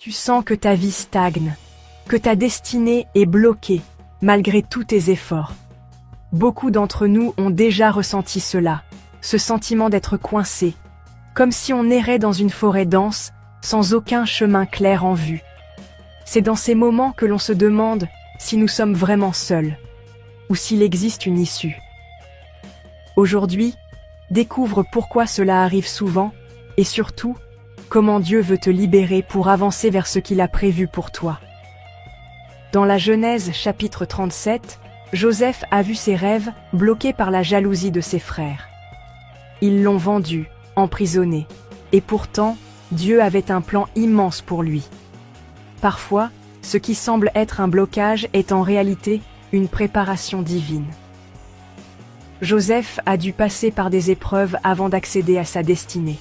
Tu sens que ta vie stagne, que ta destinée est bloquée, malgré tous tes efforts. Beaucoup d'entre nous ont déjà ressenti cela, ce sentiment d'être coincé, comme si on errait dans une forêt dense, sans aucun chemin clair en vue. C'est dans ces moments que l'on se demande si nous sommes vraiment seuls, ou s'il existe une issue. Aujourd'hui, découvre pourquoi cela arrive souvent, et surtout, comment Dieu veut te libérer pour avancer vers ce qu'il a prévu pour toi. Dans la Genèse chapitre 37, Joseph a vu ses rêves bloqués par la jalousie de ses frères. Ils l'ont vendu, emprisonné, et pourtant, Dieu avait un plan immense pour lui. Parfois, ce qui semble être un blocage est en réalité une préparation divine. Joseph a dû passer par des épreuves avant d'accéder à sa destinée.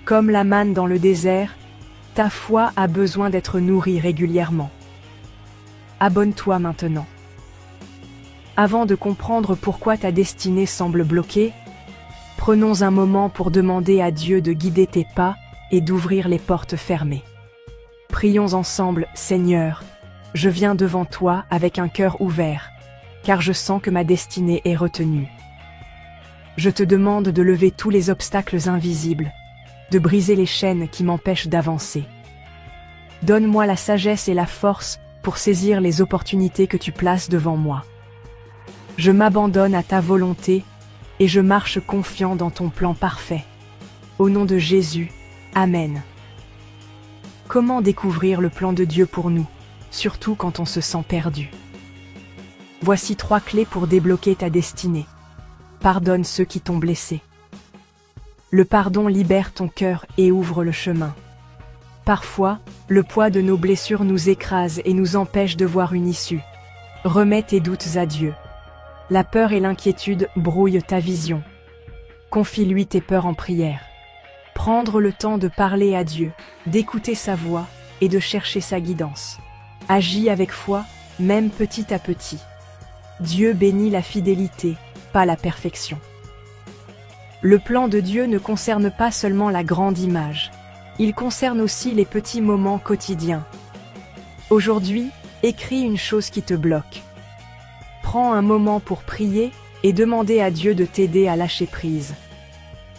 Comme la manne dans le désert, ta foi a besoin d'être nourrie régulièrement. Abonne-toi maintenant. Avant de comprendre pourquoi ta destinée semble bloquée, prenons un moment pour demander à Dieu de guider tes pas et d'ouvrir les portes fermées. Prions ensemble, Seigneur, je viens devant toi avec un cœur ouvert, car je sens que ma destinée est retenue. Je te demande de lever tous les obstacles invisibles, de briser les chaînes qui m'empêchent d'avancer. Donne-moi la sagesse et la force pour saisir les opportunités que tu places devant moi. Je m'abandonne à ta volonté et je marche confiant dans ton plan parfait. Au nom de Jésus, Amen. Comment découvrir le plan de Dieu pour nous, surtout quand on se sent perdu? Voici 3 clés pour débloquer ta destinée. Pardonne ceux qui t'ont blessé. Le pardon libère ton cœur et ouvre le chemin. Parfois, le poids de nos blessures nous écrase et nous empêche de voir une issue. Remets tes doutes à Dieu. La peur et l'inquiétude brouillent ta vision. Confie-lui tes peurs en prière. Prendre le temps de parler à Dieu, d'écouter sa voix et de chercher sa guidance. Agis avec foi, même petit à petit. Dieu bénit la fidélité, pas la perfection. Le plan de Dieu ne concerne pas seulement la grande image. Il concerne aussi les petits moments quotidiens. Aujourd'hui, écris une chose qui te bloque. Prends un moment pour prier et demander à Dieu de t'aider à lâcher prise.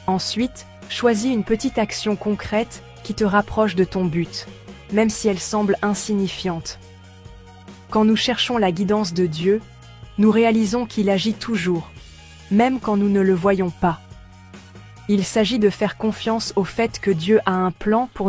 Ensuite, choisis une petite action concrète qui te rapproche de ton but, même si elle semble insignifiante. Quand nous cherchons la guidance de Dieu, nous réalisons qu'il agit toujours, même quand nous ne le voyons pas. Il s'agit de faire confiance au fait que Dieu a un plan pour